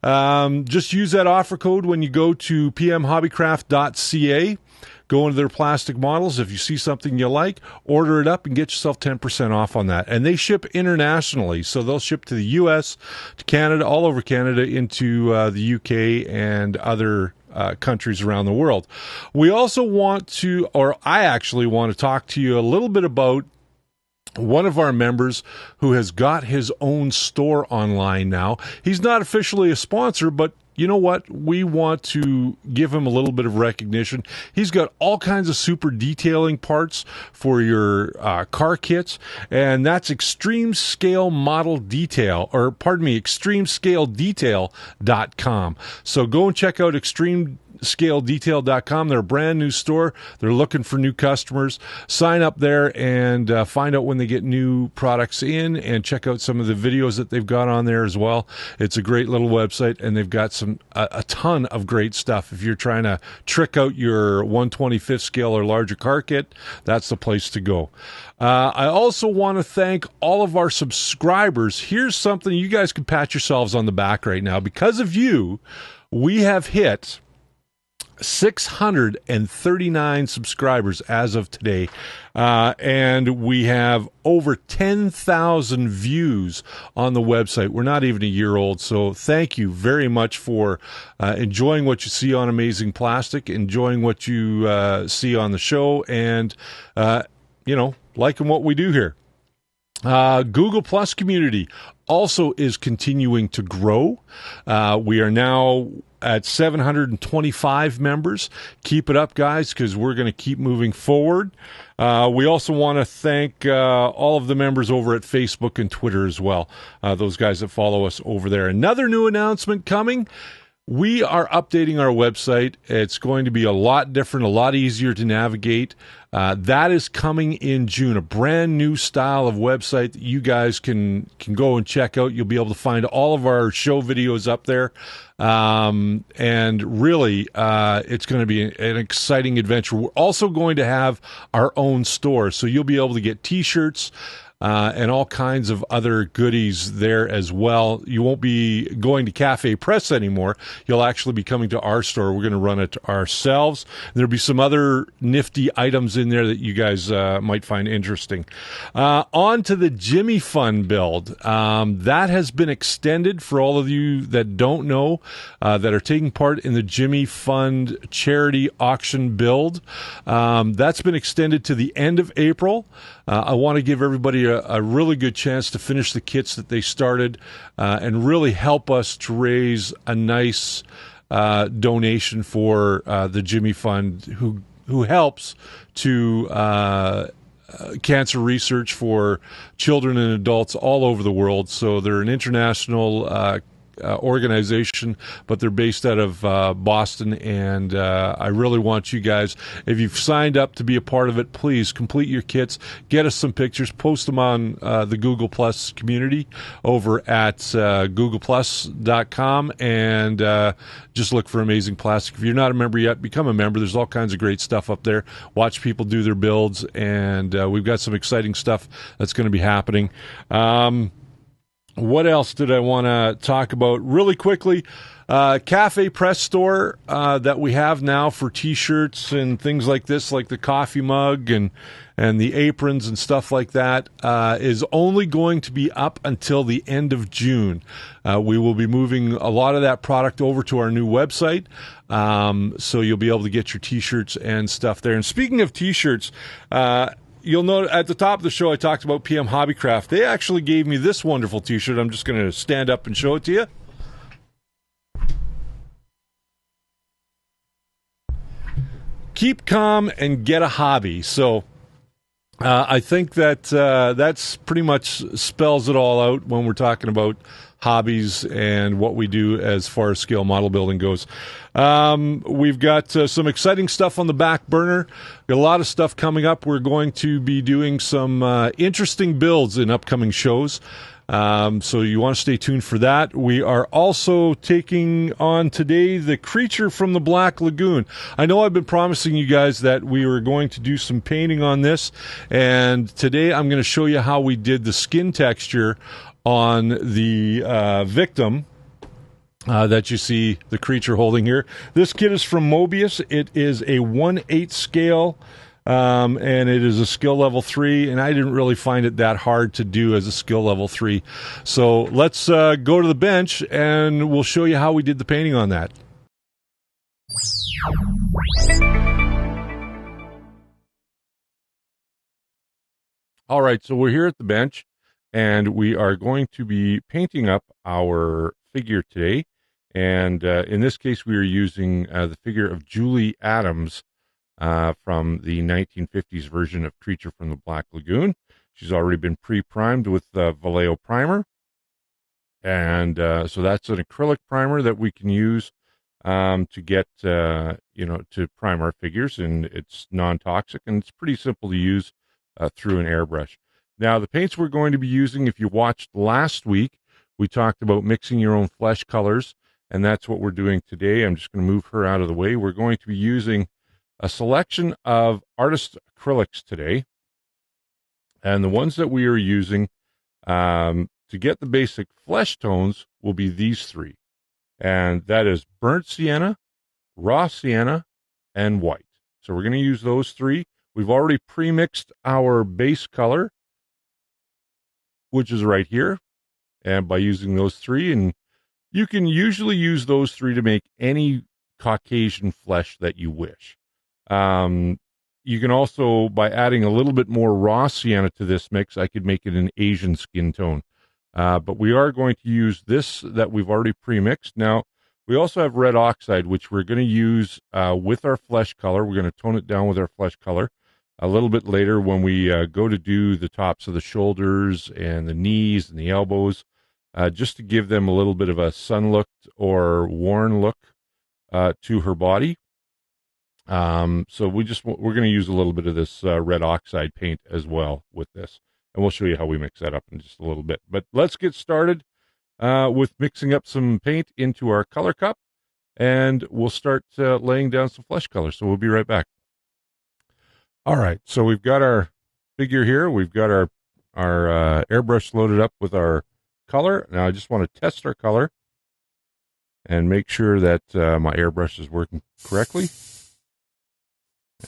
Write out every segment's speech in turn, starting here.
Just use that offer code when you go to pmhobbycraft.ca. Go into their plastic models. If you see something you like, order it up and get yourself 10% off on that. And they ship internationally, so they'll ship to the U.S., to Canada, all over Canada, into the U.K. and other countries around the world. We also want to, or I actually want to talk to you a little bit about one of our members who has got his own store online now. He's not officially a sponsor, but you know what? We want to give him a little bit of recognition. He's got all kinds of super detailing parts for your car kits, and that's Extreme Scale Model Detail, or pardon me, extremescaledetail.com. So go and check out extremescaledetail.com. They're a brand new store. They're looking for new customers. Sign up there and find out when they get new products in, and check out some of the videos that they've got on there as well. It's a great little website, and they've got a ton of great stuff. If you're trying to trick out your 1/25th scale or larger car kit, that's the place to go. I also want to thank all of our subscribers. Here's something you guys can pat yourselves on the back right now. Because of you, we have hit 639 subscribers as of today, and we have over 10,000 views on the website. We're not even a year old, so thank you very much for enjoying what you see on Amazing Plastic, enjoying what you see on the show, and liking what we do here. Google Plus community also is continuing to grow. We are now at 725 members. Keep it up, guys, because we're going to keep moving forward. We also want to thank all of the members over at Facebook and Twitter as well, those guys that follow us over there. Another new announcement coming. We are updating our website. It's going to be a lot different, a lot easier to navigate. That is coming in June, a brand new style of website that you guys can go and check out. You'll be able to find all of our show videos up there. And really, it's going to be an exciting adventure. We're also going to have our own store, so you'll be able to get T-shirts, and all kinds of other goodies there as well. You won't be going to Cafe Press anymore. You'll actually be coming to our store. We're going to run it ourselves. There'll be some other nifty items in there that you guys might find interesting. On to the Jimmy Fund build. That has been extended for all of you that don't know, that are taking part in the Jimmy Fund charity auction build. That's been extended to the end of April. I want to give everybody a really good chance to finish the kits that they started, and really help us to raise a nice donation for the Jimmy Fund, who helps to cancer research for children and adults all over the world. So they're an international organization, but they're based out of Boston, and I really want you guys, if you've signed up to be a part of it, please complete your kits, get us some pictures, post them on the Google Plus community over at googleplus.com, and just look for Amazing Plastic. If you're not a member yet, become a member. There's all kinds of great stuff up there. Watch people do their builds, and we've got some exciting stuff that's going to be happening. What else did I want to talk about really quickly? Cafe Press store that we have now for T-shirts and things like this, like the coffee mug and the aprons and stuff like that, is only going to be up until the end of June. We will be moving a lot of that product over to our new website, so you'll be able to get your T-shirts and stuff there. And speaking of T-shirts, you'll note at the top of the show I talked about PM Hobbycraft. They actually gave me this wonderful T-shirt. I'm just going to stand up and show it to you. Keep calm and get a hobby. So I think that that's pretty much spells it all out when we're talking about hobbies and what we do as far as scale model building goes. We've got some exciting stuff on the back burner. Got a lot of stuff coming up. We're going to be doing some interesting builds in upcoming shows. So you want to stay tuned for that. We are also taking on today the Creature from the Black Lagoon. I know I've been promising you guys that we were going to do some painting on this, and today I'm going to show you how we did the skin texture on the victim. that you see the creature holding here. This kit is from Mobius. It is a 1/8 scale, and it is a skill level 3, and I didn't really find it that hard to do as a skill level 3. So let's go to the bench, and we'll show you how we did the painting on that. All right, so we're here at the bench, and we are going to be painting up our figure today. And in this case, we are using the figure of Julie Adams from the 1950s version of Creature from the Black Lagoon. She's already been pre-primed with Vallejo primer. And so that's an acrylic primer that we can use to get, to prime our figures. And it's non-toxic, and it's pretty simple to use through an airbrush. Now, the paints we're going to be using, if you watched last week, we talked about mixing your own flesh colors. And that's what we're doing today. I'm just going to move her out of the way. We're going to be using a selection of artist acrylics today. And the ones that we are using to get the basic flesh tones will be these three. And that is burnt sienna, raw sienna, and white. So we're going to use those three. We've already pre-mixed our base color, which is right here. And by using those three, and you can usually use those three to make any Caucasian flesh that you wish. You can also, by adding a little bit more raw sienna to this mix, I could make it an Asian skin tone. But we are going to use this that we've already pre-mixed. Now, we also have red oxide, which we're going to use with our flesh color. We're going to tone it down with our flesh color a little bit later when we go to do the tops of the shoulders and the knees and the elbows. Just to give them a little bit of a sun-looked or worn look to her body. So we're going to use a little bit of this red oxide paint as well with this. And we'll show you how we mix that up in just a little bit. But let's get started with mixing up some paint into our color cup. And we'll start laying down some flesh color. So we'll be right back. All right, so we've got our figure here. We've got our airbrush loaded up with our color. Now I just want to test our color and make sure that my airbrush is working correctly.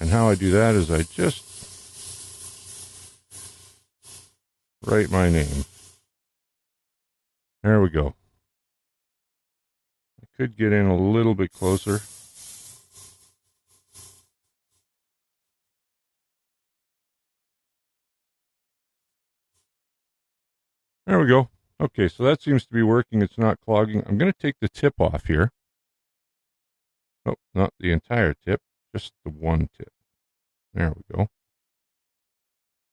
And how I do that is I just write my name. There we go. I could get in a little bit closer. There we go. Okay, so that seems to be working. It's not clogging. I'm going to take the tip off here. Oh, not the entire tip, just the one tip. There we go.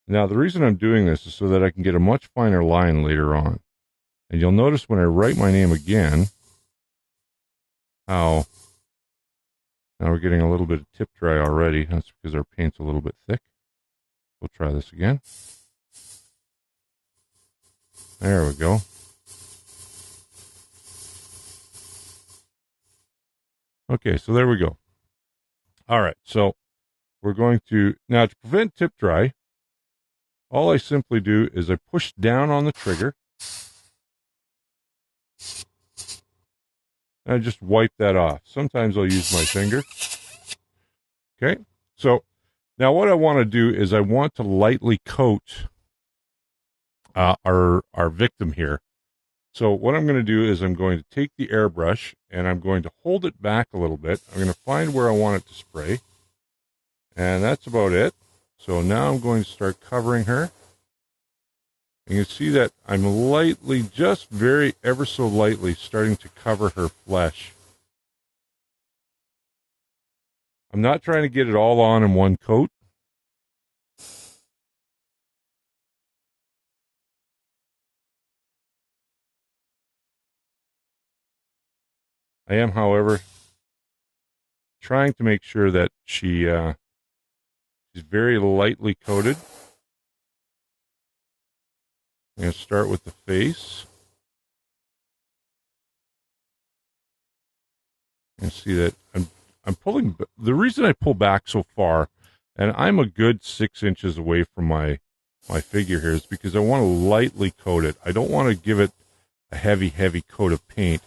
Now, the reason I'm doing this is so that I can get a much finer line later on. And you'll notice when I write my name again, how now we're getting a little bit of tip dry already. That's because our paint's a little bit thick. We'll try this again. There we go. Okay, so there we go. All right, so we're going to, now to prevent tip dry, all I simply do is I push down on the trigger. And I just wipe that off. Sometimes I'll use my finger. Okay, so now what I want to do is I want to lightly coat our victim here. So what I'm going to do is I'm going to take the airbrush and I'm going to hold it back a little bit. I'm going to find where I want it to spray. And that's about it. So now I'm going to start covering her. And you can see that I'm lightly, just very ever so lightly starting to cover her flesh. I'm not trying to get it all on in one coat. I am, however, trying to make sure that she's very lightly coated. I'm going to start with the face. And see that I'm pulling. The reason I pull back so far, and I'm a good 6 inches away from my figure here, is because I want to lightly coat it. I don't want to give it a heavy coat of paint.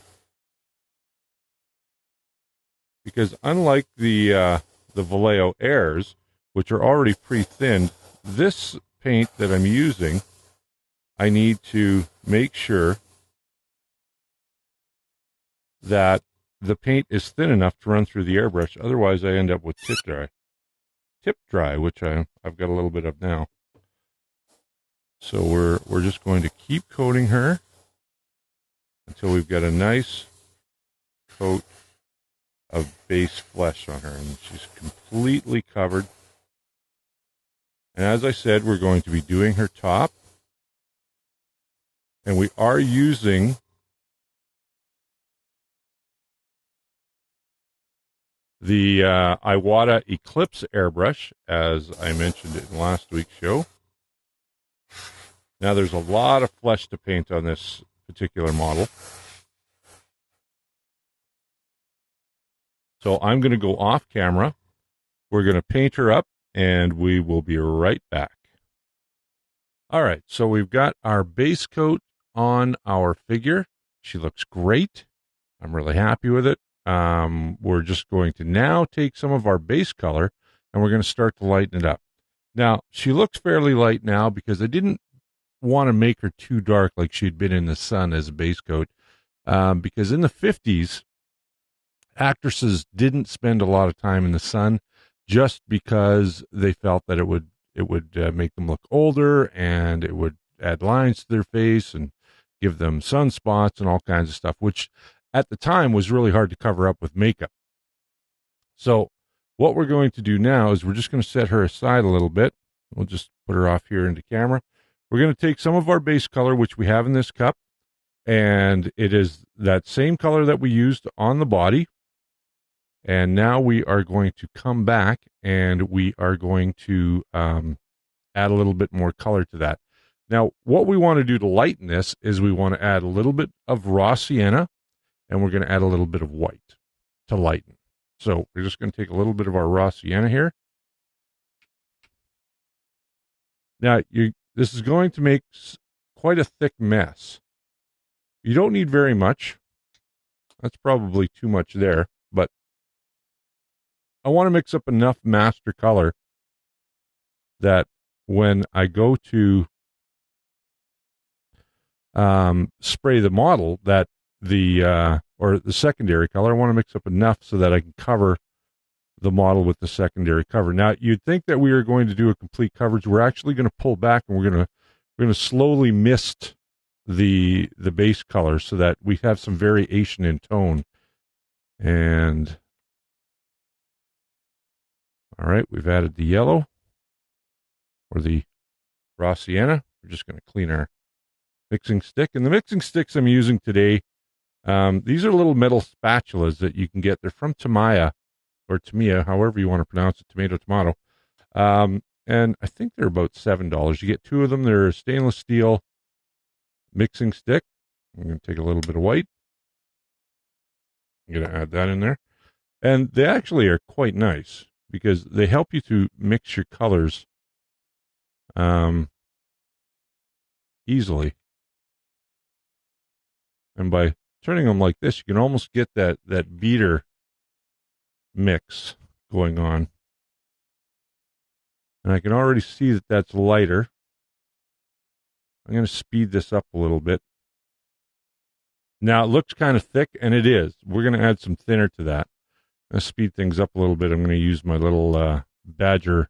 because unlike the Vallejo Airs, which are already pre-thinned, this paint that I'm using, I need to make sure that the paint is thin enough to run through the airbrush. Otherwise, I end up with tip dry, which I've got a little bit of now. So we're just going to keep coating her until we've got a nice coat of base flesh on her, and she's completely covered. And as I said, we're going to be doing her top, and we are using the Iwata Eclipse airbrush, as I mentioned in last week's show. Now, there's a lot of flesh to paint on this particular model. So I'm going to go off camera. We're going to paint her up, and we will be right back. All right, so we've got our base coat on our figure. She looks great. I'm really happy with it. We're just going to now take some of our base color, and we're going to start to lighten it up. Now, she looks fairly light now because I didn't want to make her too dark like she'd been in the sun as a base coat, because in the 50s, actresses didn't spend a lot of time in the sun just because they felt that it would make them look older, and it would add lines to their face and give them sunspots and all kinds of stuff, which at the time was really hard to cover up with makeup. So what we're going to do now is we're just going to set her aside a little bit. We'll just put her off here into camera. We're going to take some of our base color, which we have in this cup, and it is that same color that we used on the body. And now we are going to come back, and we are going to add a little bit more color to that. Now, what we want to do to lighten this is we want to add a little bit of raw sienna, and we're going to add a little bit of white to lighten. So we're just going to take a little bit of our raw sienna here. Now, this is going to make quite a thick mess. You don't need very much. That's probably too much there, but I want to mix up enough master color that when I go to spray the model, that or the secondary color, I want to mix up enough so that I can cover the model with the secondary cover. Now, you'd think that we are going to do a complete coverage. We're actually going to pull back, and we're going to slowly mist the base color so that we have some variation in tone. And all right, we've added the yellow or the raw sienna. We're just going to clean our mixing stick. And the mixing sticks I'm using today, these are little metal spatulas that you can get. They're from Tamiya, or Tamiya, however you want to pronounce it, tomato. And I think they're about $7. You get two of them. They're a stainless steel mixing stick. I'm going to take a little bit of white. I'm going to add that in there. And they actually are quite nice because they help you to mix your colors easily. And by turning them like this, you can almost get that beater mix going on. And I can already see that that's lighter. I'm going to speed this up a little bit. Now, it looks kind of thick, and it is. We're going to add some thinner to that. I'm going to speed things up a little bit. I'm going to use my little Badger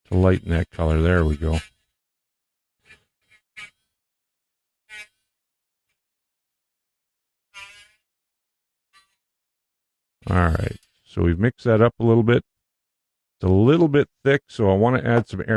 to lighten that color. There we go. All right. So we've mixed that up a little bit. It's a little bit thick, so I want to add some air.